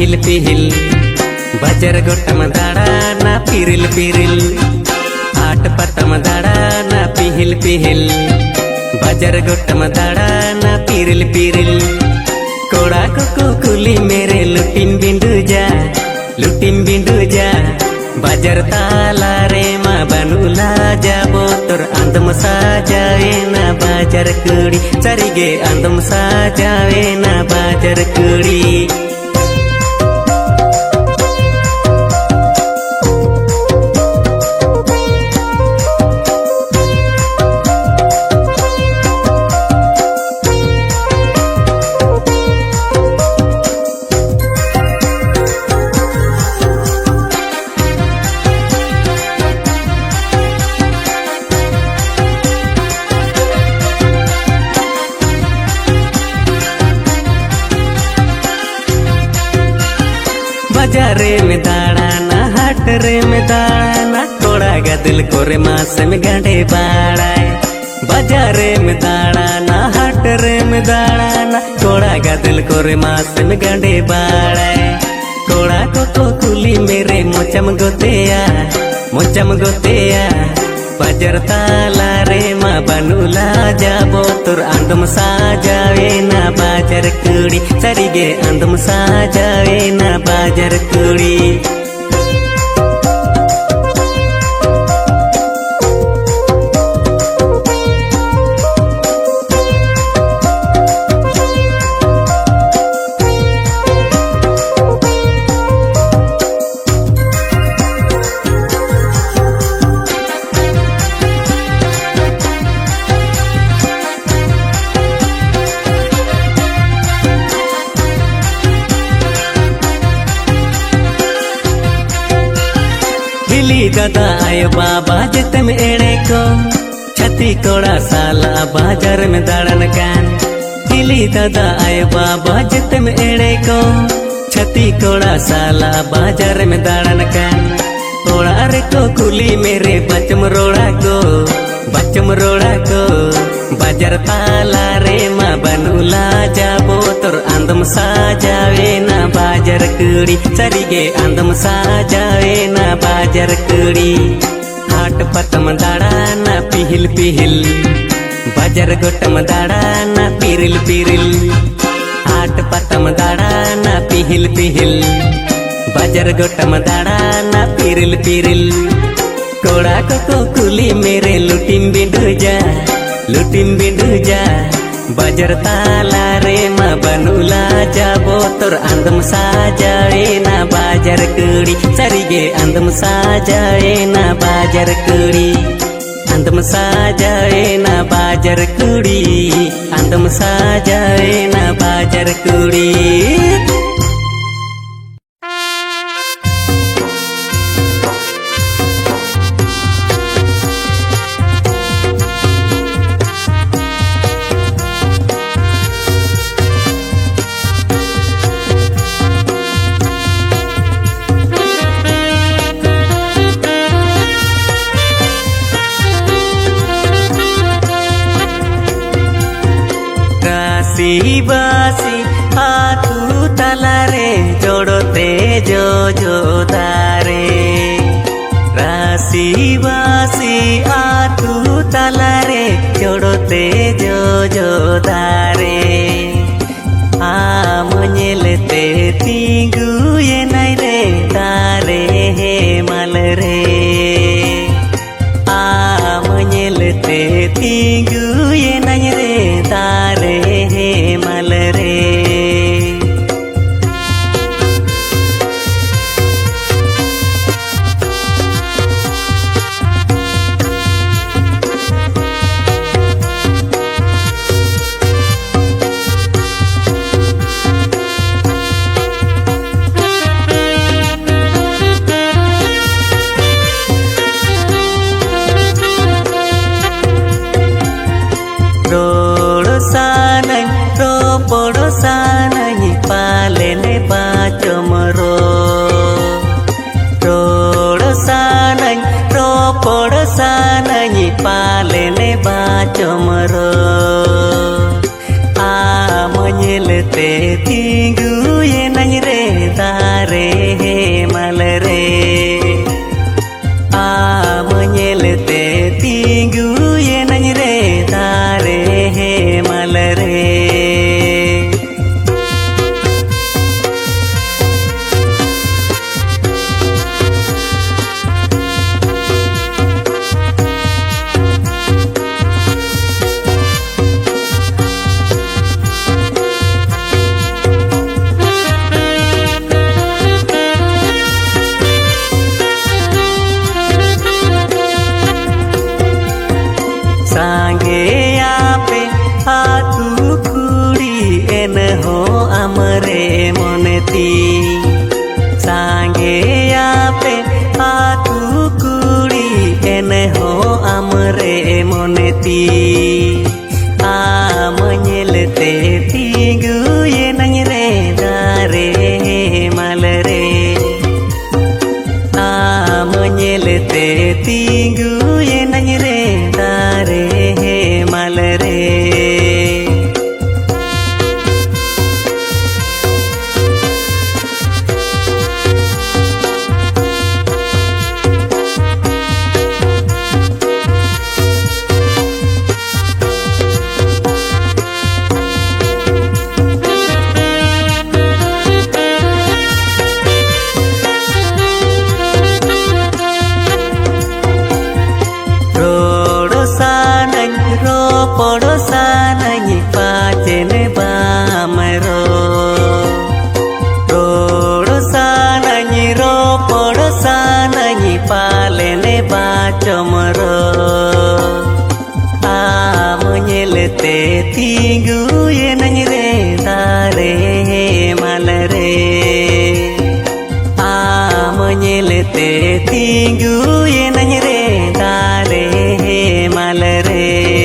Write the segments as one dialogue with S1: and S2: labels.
S1: पिहिल पिहिल बाजार गोटम दाड़ाना पिरिल पिरिल आट पतम दाड़ाना पिहिल पिहिल बाजार गोटम दाड़ाना पिरिल पिरिल कोड़ा को कुली मेरे लुटिन बिंदु जा बाजार ताला रे मा बनुला जाबो तोर अंदम साजावे ना बाजार कुड़ी चरिगे अंदम साजावे ना बाजार कुड़ी बाजारे में दाड़ाना हाट रे में दाड़ाना कोड़ा गदिल कोरे मास में गांडे बाड़ाए बाजारे में दाड़ाना हाट रे में दाड़ाना कोड़ा गदिल कोरे मास में गांडे बाड़ाए कोड़ा को कुली मेरे मोचम गोतेया बाजार ताला रे मा बनुला जाबो तोर अंदम साजावे ना बाजार कुड़ी चरिगे अंदम साजावे ना बाजार कुड़ी दादा आयो बाबा जितम एड़े को छती कोड़ा साला बाजार में दाड़न कान हिली दादा आयो बाबा जितम एड़े को छती कोड़ा साला बाजार में दाड़न कान कोड़ा रे को कुली मेरे बचम रोड़ा को बाजार ताला रे मा बनुला जाबो तोर अंदम साजावे ना बाजार कुड़ी चरिगे अंदम साजावे ना बाजार कुड़ी हाट पतम दाड़ाना पिहिल पिहिल बाजार गोटम दाड़ाना पिरिल पिरिल हाट पतम दाड़ाना पिहिल पिहिल बाजार गोटम दाड़ाना पिरिल पिरिल कोड़ा को कुली मेरे लुटिन बिंदु जा बाजार ताला रे मा बनुला जाबो तोर अंदम साजावे ना बाजार कुड़ी चरिगे अंदम साजावे ना बाजार कुड़ी अंदम साजावे ना बाजार कुड़ी अंदम साजावे ना बाजार कुड़ी बासी हाथू तला रे जोड़ते जो दारे राशि बासी हाथू तला रे जोड़ते जो दारे आम नेलते तिंगु ये नहीं रे तारे हे मल रे आम नेलते तिंगु ये नहीं रे तारे हे मल रे पालेने बाचमरो आ मनेलते तिंगु ये नहीं रे दा tingguyenañ re dare hemal re.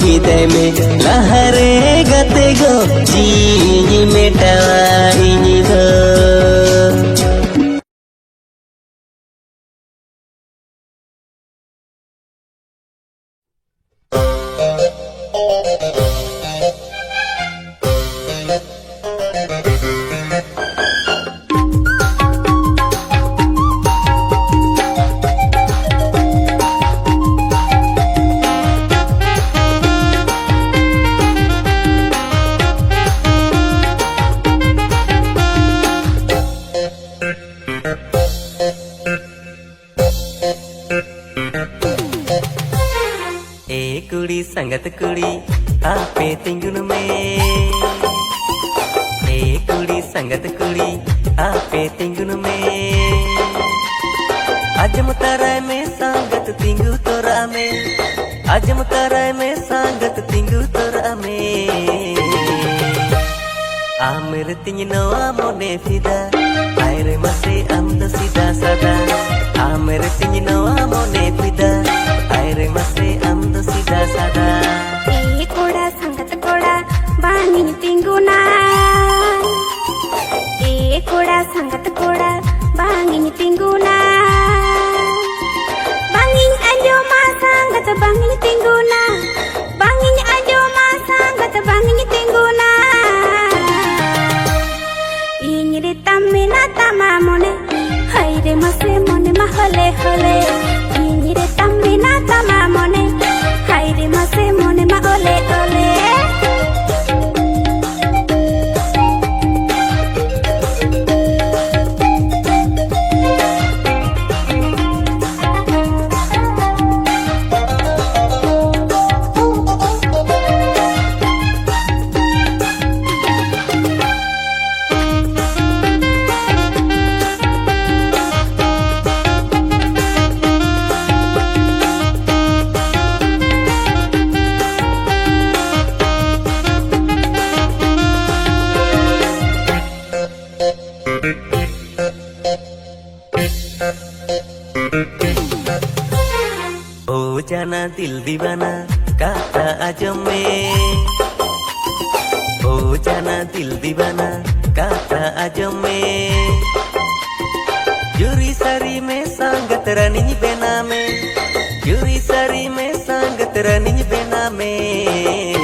S1: बिदाय में लहरे गते गो जी मेटावा इनी दो संगत कुड़ी आपे तिंगुन में कुड़ी संगत कुड़ी आपे तिंगुन में अजम तारा में संगत तिंगु तोरा में अजम तारा में संगत तिंगु तोरा में आमेर तिंग नवा मोने फिदा आयरे मसे आमद सीधा सादा आमेर तिंग नवा मोने फिदा आयरे मसे आमद सीधा सादा
S2: कोड़ा संगत कोड़ा बांगिन तिंगुना कोड़ा संगत कोड़ा बांगिन तिंगुना बांगिन अजो मा संगत बांगिन तिंगुना बांगिन अजो मा संगत बांगिन तिंगुना इंगरे तमेना तमा मोने हायरे मसे मोने मा हले हले इंगरे तमेना तमा मोने हायरे मसे मोने मा ओले ओले
S1: जाना दिल दीवाना काटा आजम में हो जाना दिल दीवाना काटा आजम में जुरी सारी में संगत रानी बेना में जुरी सारी में संगत रानी बेना में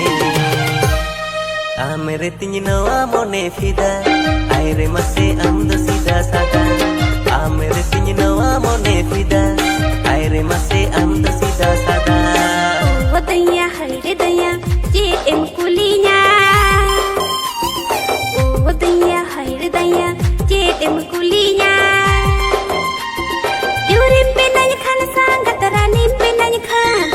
S1: आमेरे तिंग नवा मोने फिदा आयरे मसे आमद सीधा सादा आमेरे तिंग नवा मोने फिदा आयरे मसे आमद सीधा सादा
S2: ओ दैया हरे दैया जे एम कुलिया ओ दैया हरे दैया जे एम कुलिया जुरिम पे नन खान संगत रानी पे नन खान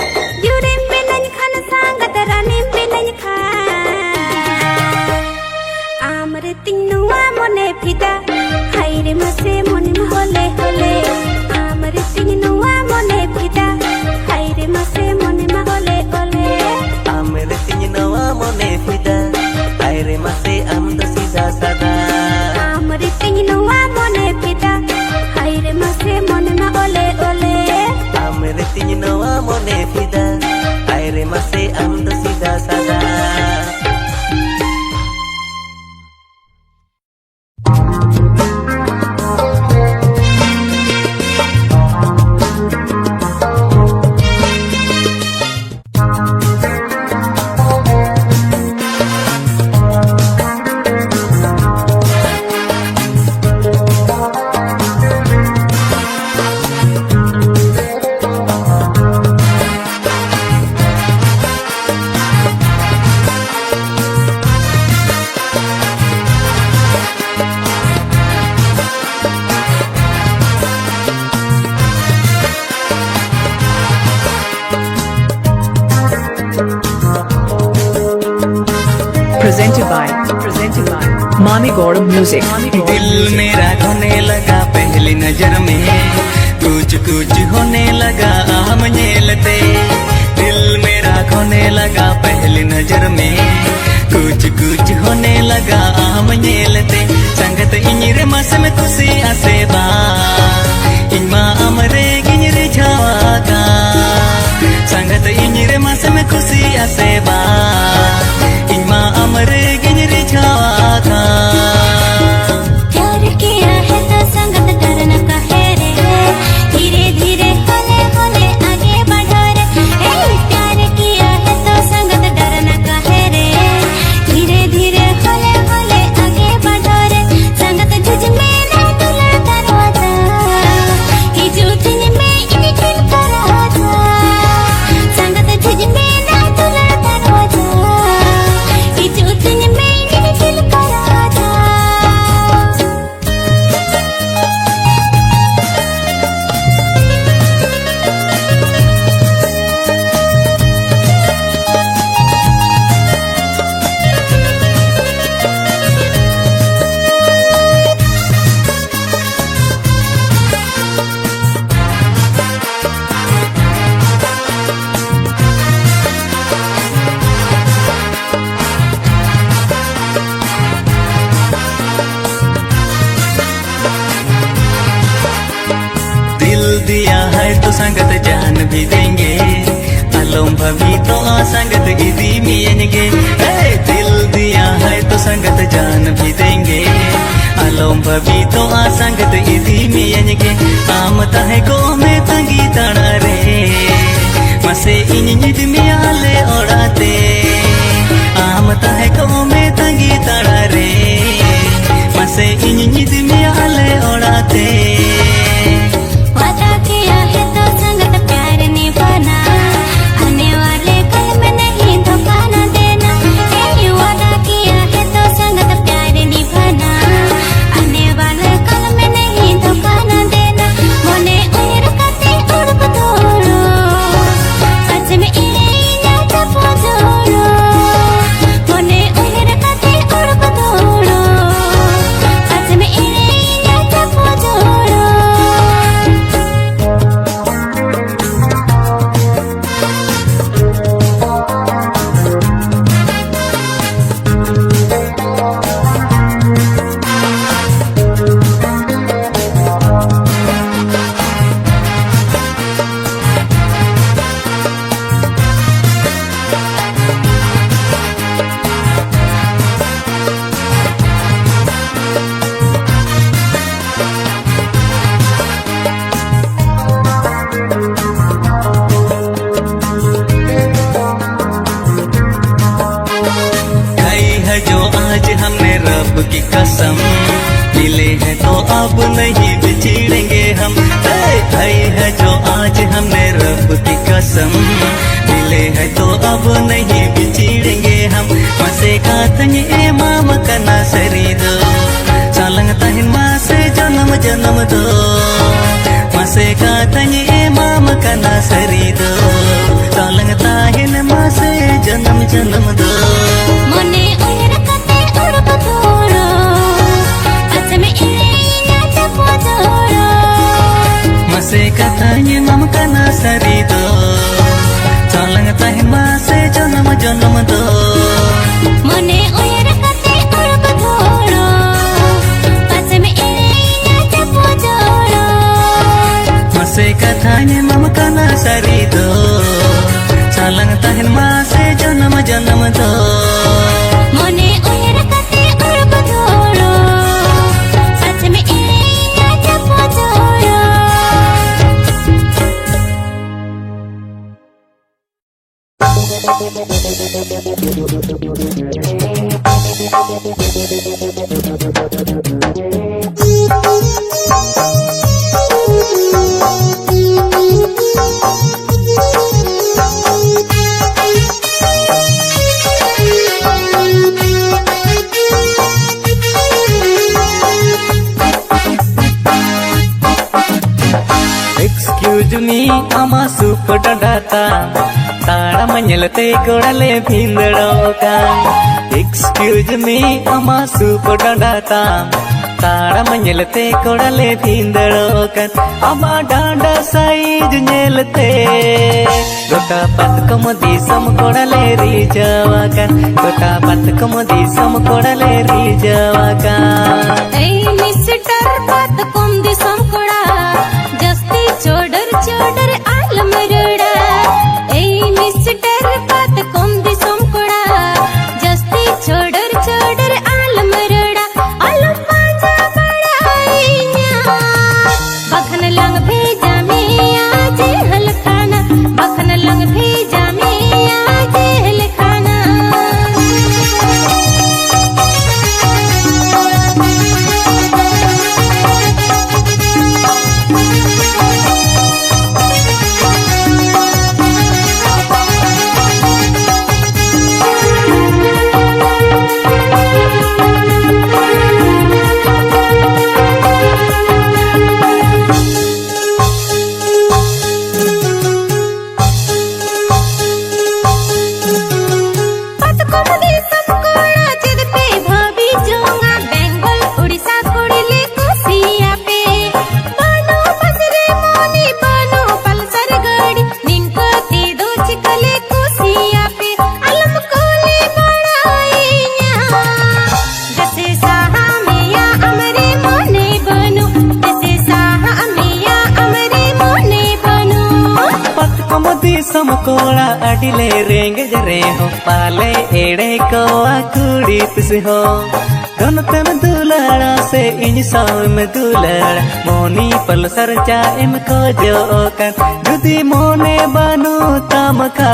S2: जुरिम पे नन खान संगत रानी पे नन खान आमरे तिन्नुआ मोने फिदा हायरे मसे मोने होले होले आमरे तिन्नुआ मोने फिदा हायरे मसे मोने मा ओले ओले
S1: आमरे तिन्नुआ मोने फिदा हायरे मसे आमद सीधा सादा
S2: आमरे तिन्नुआ मोने फिदा हायरे मसे मोने मा ओले ओले
S1: आमरे तिन्नुआ मोने फिदा हायरे मसे आमद सीधा सादा
S3: presented by Mami Gaurav Music.
S1: दिल मेरा होने लगा पहली नजर में कुछ कुछ होने लगा हम झेलते दिल मेरा होने लगा पहली नजर में कुछ कुछ होने लगा हम झेलते संगत इंजरे मस में खुशी आसे बा इमा अमरे गिंजरे छावा का संगत इंजरे मस में खुशी आलोम भभी तो संगत इदी मियेंगे, दिल दिया है तो संगत जान भी देंगे। आलोम भभी तो संगत इदी मियेंगे, आमता है को में तंगी तड़ा रे, मसे इन निद मियाले ओढ़ाते। आमता है को में तंगी तड़ा रे, मसे इन निद मियाले ओढ़ाते।
S2: वादा किया है तो संगत प्यार निभाना, आने वाले कल में नहीं धोखा न देना। यही वादा किया है तो संगत प्यार निभाना, आने वाले कल में नहीं धोखा न देना। मोने उयर कते उड़प धोरो, सच में इने जाता पोजोरो। मोने उयर कते उड़प धोरो, सच में इने जाता पोजोरो।
S1: खाई है जो आज हमने रब की कसम, मिले हैं तो अब नहीं बिछड़ेंगे हम। खाई है जो आज हमने रब की कसम, मिले हैं तो अब नहीं बिछड़ेंगे हम। मसे का तंगे माम कना सरी दो, सालंग तहिन माँ से जन्म जन्म दो। मसे का तंगे माम कना सरी दो, सालंग तहिन माँ से जन्म जन्म दो।
S2: मोने उयर कते उड़प धोरो, सच में इने जाता पोजोरो।
S1: मसे कथाnye mam kana sari do, salang tahin mase janam janam do।
S2: मोने उयर कते उड़प धोरो, सच में इने जाता पोजोरो।
S1: मसे कथाnye mam kana sari do, salang tahin mase janam janam do।
S2: मोने उयर कते उड़प धोरो, सच में इने जाता पोजोरो।
S1: Excuse me, ama super data, tara menyelte kodale bhindadokan। Excuse me, ama super data, tara menyelte kodale bhindadokan। ama danda size nyelte, gota pat komodi sam kodale rijawakan, gota pat komodi sam kodale rijawakan।
S2: ऐ mister बात कम दिसम कोड़ा, जस्ती चोडर चोडर आल मरड़ा। ऐ mister बात कम दिसम कोड़ा, जस्ती चोडर चोडर आल मरड़ा। आलू पाजा बड़ाइया, बखन लंग भेजा में आज हलखाना, बखन लंग भेजा में आज हलखाना।
S1: कोड़ा अडिले रेंगे जरे हो पाले एड़े कोआ कुड़ी पिस हो दोनों तम दुलाड़ा से इन सौ में दुलाड़ा मोनी पल सरचा इम को जो कर जुदी मोने बनो तम का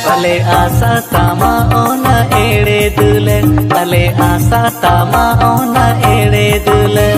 S1: पले आसा तामा ओना एड़े दुले पले आसा तामा ओना एड़े दुले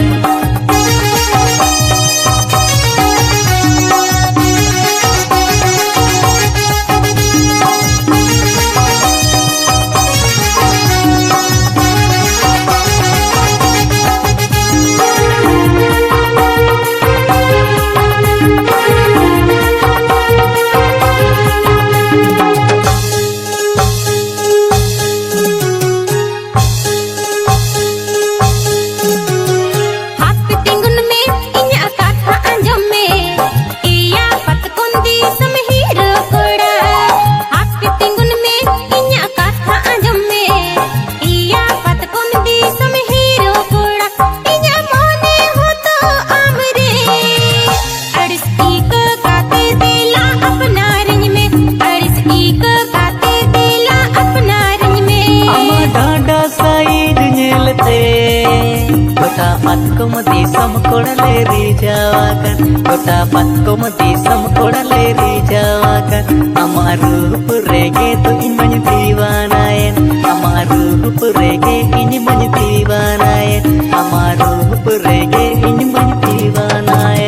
S1: को मती सम कोड़ले री जावाकन कोटा पत को मती सम कोड़ले री जावाकन अमार रूप रेगे तो इन मन दीवानाए अमार रूप रेगे इन मन दीवानाए अमार रूप रेगे इन मन दीवानाए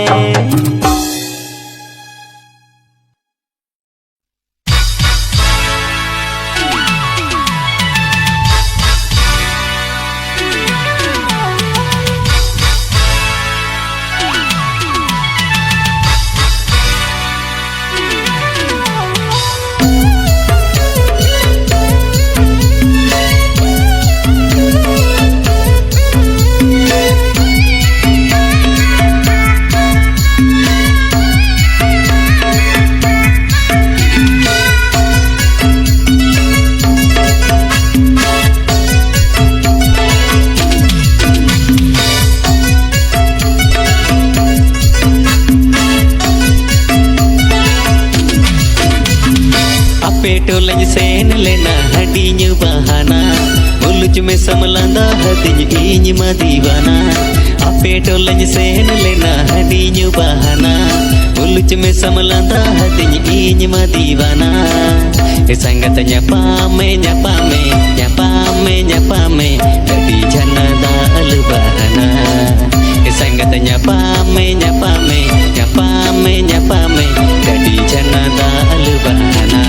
S1: टोलज सेन लेना हडीñ बहाना उलुच में समलंदा हदीñ ईñ मा दीवाना आपे टोलज सेन लेना हडीñ बहाना उलुच में समलंदा हदीñ ईñ मा दीवाना ए संगत ᱧᱟᱯᱟᱢᱮ ᱧᱟᱯᱟᱢᱮ ᱧᱟᱯᱟᱢᱮ ᱧᱟᱯᱟᱢᱮ हडी झनदा अल बहाना ए संगत ᱧᱟᱯᱟᱢᱮ ᱧᱟᱯᱟᱢᱮ ᱧᱟᱯᱟᱢᱮ ᱧᱟᱯᱟᱢᱮ हडी झनदा अल बहाना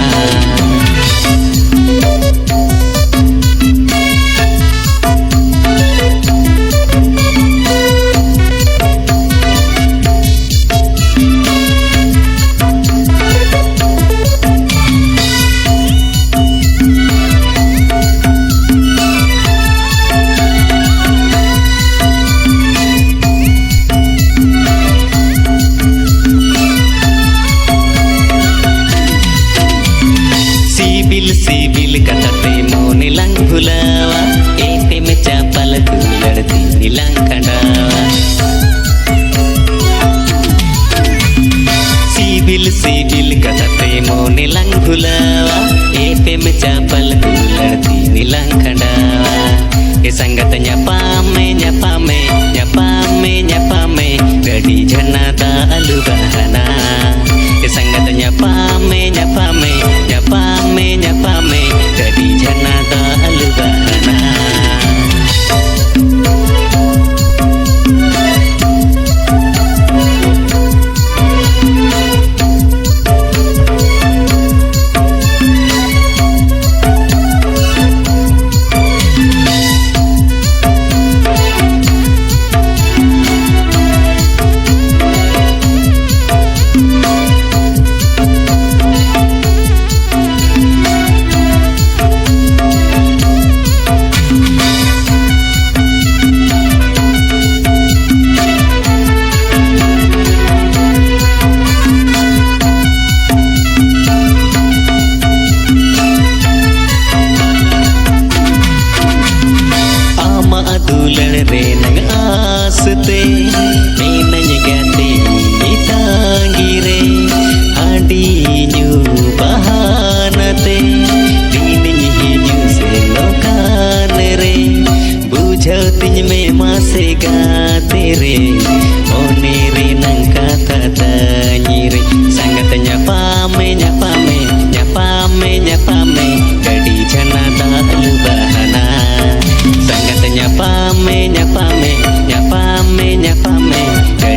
S1: सिबिल कथते मोने लंग भुलावा एते में चापल दुलड़ती नीलंग खंडावा सिबिल कथते मोने लंग भुलावा एते में चापल दुलड़ती नीलंग खंडावा ए संगत ᱧᱟᱯᱟᱢᱮ ᱧᱟᱯᱟᱢᱮ ᱧᱟᱯᱟᱢᱮ ᱧᱟᱯᱟᱢᱮ गडी झनदा अलु बहाना ए संगत ᱧᱟᱯᱟᱢᱮ ᱧᱟᱯᱟᱢᱮ ᱧᱟᱯᱟᱢᱮ ᱧᱟᱯᱟᱢᱮ गडी झनदा अलु बहाना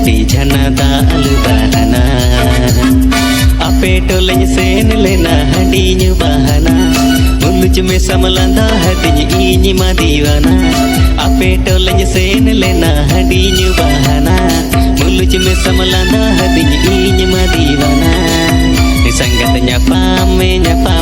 S1: adi jana dal bahana ape toleng sen lena hadinya bahana muluj me samalanda hadinya ini madiwana ape toleng sen lena hadinya bahana muluj me samalanda hadinya ini madiwana sangatnya pame nyapa